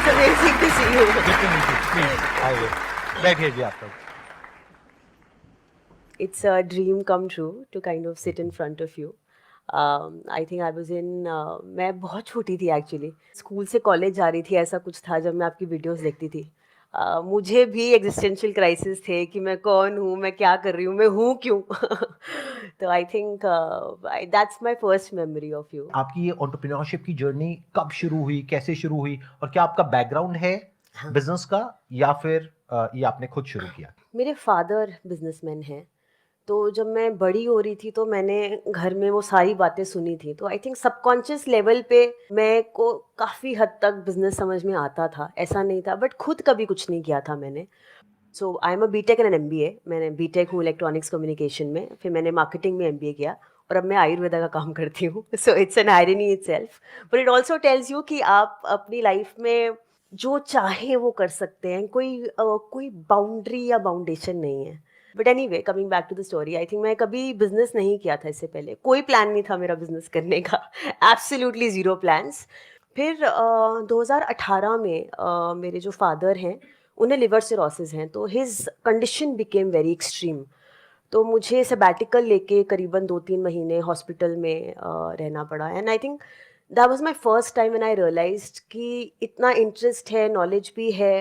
It's amazing to see you. Good to meet you. Please, आइए बैठिए जी आप लोग. It's a dream come true to kind of sit in front of you. I think I was in मैं बहुत छोटी थी actually, school से college जा रही थी, ऐसा कुछ था जब मैं आपकी वीडियोस देखती थी. मुझे भी एग्जिस्टेंशियल क्राइसिस थे कि मैं कौन हूँ, मैं क्या कर रही हूँ, मैं हूँ क्यों. तो I think that's my first memory of you. आपकी ये एंटरप्रेन्योरशिप की जर्नी कब शुरू हुई, कैसे शुरू हुई, और क्या आपका बैकग्राउंड है बिजनेस का या फिर ये आपने खुद शुरू किया? मेरे फादर बिजनेसमैन हैं, तो जब मैं बड़ी हो रही थी तो मैंने घर में वो सारी बातें सुनी थी, तो आई थिंक सबकॉन्शियस लेवल पे मैं को काफ़ी हद तक बिजनेस समझ में आता था, ऐसा नहीं था, बट खुद कभी कुछ नहीं किया था मैंने. So I am a BTech and an MBA. मैंने बीटेक हूँ इलेक्ट्रॉनिक्स कम्युनिकेशन में, फिर मैंने मार्केटिंग में एमबीए किया, और अब मैं आयुर्वेदा का काम करती हूँ. So it's an irony itself, but it also tells you कि आप अपनी लाइफ में जो चाहे वो कर सकते हैं, कोई बाउंड्री या बाउंडेशन नहीं है. But anyway, coming back to the story, I think मैं कभी बिजनेस नहीं किया था इससे पहले, कोई प्लान नहीं था मेरा बिजनेस करने का. Absolutely zero plans. फिर 2018 में मेरे जो फादर हैं, उन्हें लिवर सिरोसिस हैं, तो his condition became very extreme. तो मुझे सबैटिकल लेके करीबन 2-3 महीने हॉस्पिटल में रहना पड़ा. And I think that was my first time when I realized कि इतना इंटरेस्ट है, नॉलेज भी है.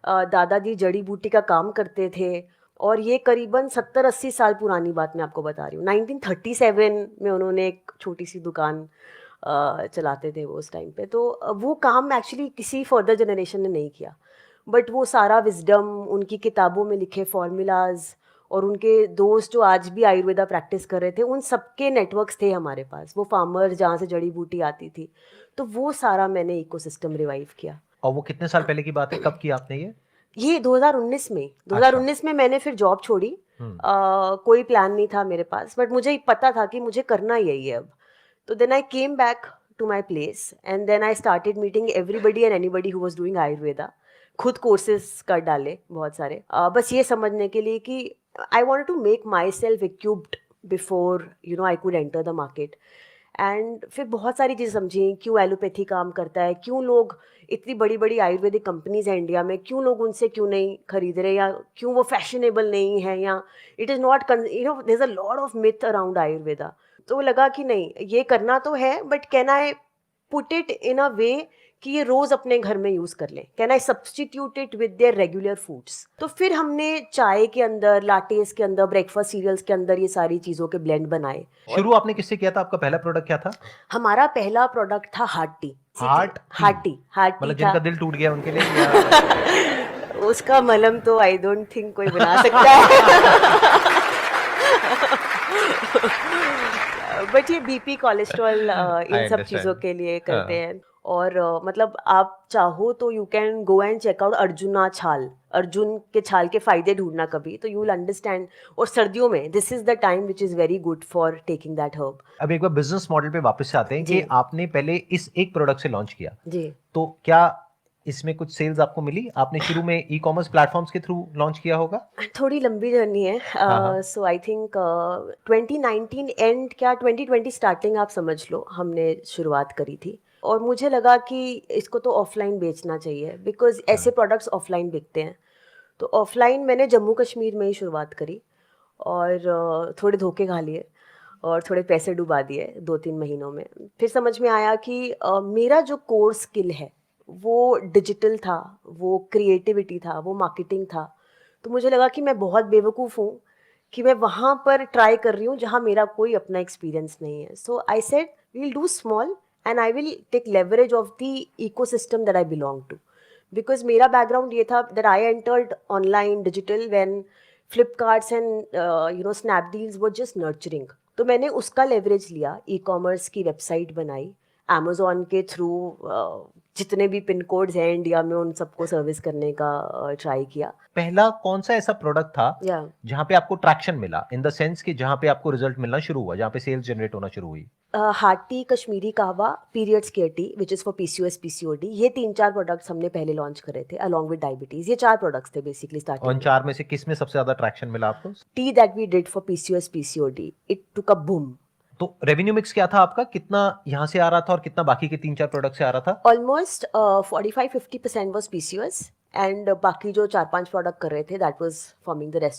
दादाजी जड़ी बूटी का काम करते थे, और ये करीबन 70-80 साल पुरानी बात मैं आपको बता रही हूँ. 1937 में उन्होंने एक छोटी सी दुकान चलाते थे वो उस टाइम पे. तो वो काम एक्चुअली किसी फर्दर जनरेशन ने नहीं किया, बट वो सारा विजडम, उनकी किताबों में लिखे फॉर्मूलाज, और उनके दोस्त जो आज भी आयुर्वेदा प्रैक्टिस कर रहे थे, उन सबके नेटवर्क्स थे हमारे पास. वो फार्मर जहाँ से जड़ी बूटी आती थी, तो वो सारा मैंने इकोसिस्टम रिवाइव किया. और वो कितने साल पहले की बात है, कब किया आपने ये? ये 2019 में, 2019 में मैंने फिर जॉब छोड़ी. कोई प्लान नहीं था मेरे पास, बट मुझे पता था कि मुझे करना यही है अब. तो then I came back to my place, and then I started meeting everybody and anybody who was doing Ayurveda. खुद कोर्सेज कर डाले बहुत सारे, बस ये समझने के लिए कि I wanted to make myself equipped before I could enter the market. And फिर बहुत सारी चीज़ें समझी, क्यों एलोपैथी काम करता है, क्यों लोग, इतनी बड़ी बड़ी आयुर्वेदिक कंपनीज हैं इंडिया में, क्यों लोग उनसे क्यों नहीं खरीद रहे, या क्यों वो फैशनेबल नहीं है, या it is not, there is a lot of myth around Ayurveda. तो लगा कि नहीं, ये करना तो है, but can I put it in a way कि ये रोज अपने घर में यूज कर लें. Can I substitute it with their regular foods. तो फिर हमने चाय के अंदर, लाटेस के अंदर, ब्रेकफास्ट सीरियल्स के अंदर ये सारी चीज़ों के ब्लेंड बनाए. शुरू आपने किससे किया था? आपका पहला प्रोडक्ट क्या था? हमारा पहला प्रोडक्ट था heart T. Heart heart T मतलब था. जिनका दिल टूट गया उनके लिए या उसका मलहम तो आई डोंट थिंक कोई बना सकता है. बट ये बीपी, कोलेस्ट्रॉल, इन सब चीज़ों के लिए करते हैं. और मतलब आप चाहो तो you can go and check out Arjuna छाल, अर्जुन के छाल के फायदे ढूंढना कभी, तो यू विल अंडरस्टैंड. और सर्दियों में this is the time which is very good for taking that herb. अब एक बार बिजनेस मॉडल पे वापस से आते हैं कि आपने पहले इस एक प्रोडक्ट से लॉन्च किया जी. तो क्या इसमें कुछ सेल्स आपको मिली? आपने शुरू में ई कॉमर्स प्लेटफॉर्म्स के थ्रू लॉन्च किया होगा? थोड़ी लंबी जर्नी है. सो आई थिंक 2019 एंड, क्या 2020 स्टार्टिंग आप समझ लो, हमने शुरुआत करी थी. और मुझे लगा कि इसको तो ऑफलाइन बेचना चाहिए, बिकॉज ऐसे प्रोडक्ट्स ऑफलाइन बिकते हैं. तो ऑफलाइन मैंने जम्मू कश्मीर में ही शुरुआत करी, और थोड़े धोखे खा लिए, और थोड़े पैसे डुबा दिए 2-3 महीनों में. फिर समझ में आया कि मेरा जो कोर स्किल है वो डिजिटल था, वो क्रिएटिविटी था, वो मार्केटिंग था. तो मुझे लगा कि मैं बहुत बेवकूफ़ हूँ कि मैं वहाँ पर ट्राई कर रही हूँ जहाँ मेरा कोई अपना एक्सपीरियंस नहीं है. So I said we will do small, and I will take leverage of the ecosystem that I belong to. Because मेरा बैकग्राउंड ये था that I entered online digital when Flipkarts and Snapdeals were just nurturing. तो मैंने उसका leverage लिया, ecommerce की website बनाई, Amazon के थ्रू जितने भी पिन कोड्स हैं इंडिया में उन सबको सर्विस करने का ट्राई किया. पहला कौन सा ऐसा प्रोडक्ट था या जहां पे आपको ट्रैक्शन मिला, इन द सेंस कि जहां पे आपको रिजल्ट मिलना शुरू हुआ, जहां पे सेल्स जनरेट होना शुरू हुई? हार्ट टी, कश्मीरी कहवा, periods care T which is for PCOS PCOD, ये 3-4 प्रोडक्ट्स हमने पहले लॉन्च करे थे अलॉन्ग विद डायबिटीज. ये 4 प्रोडक्ट्स थे बेसिकली और स्टार्टिंग. इन चार में से किस में सबसे ज्यादा ट्रैक्शन मिला आपको? टी that we did for PCOS PCOD, it took a boom. तो रेवेन्यू मिक्स क्या था आपका, कितना यहाँ से आ रहा था और कितना बाकी के 3-4 प्रोडक्ट से आ रहा था? ऑलमोस्ट 45-50% वॉज PCOS एंड बाकी जो 4-5 प्रोडक्ट कर रहे थे that was forming the rest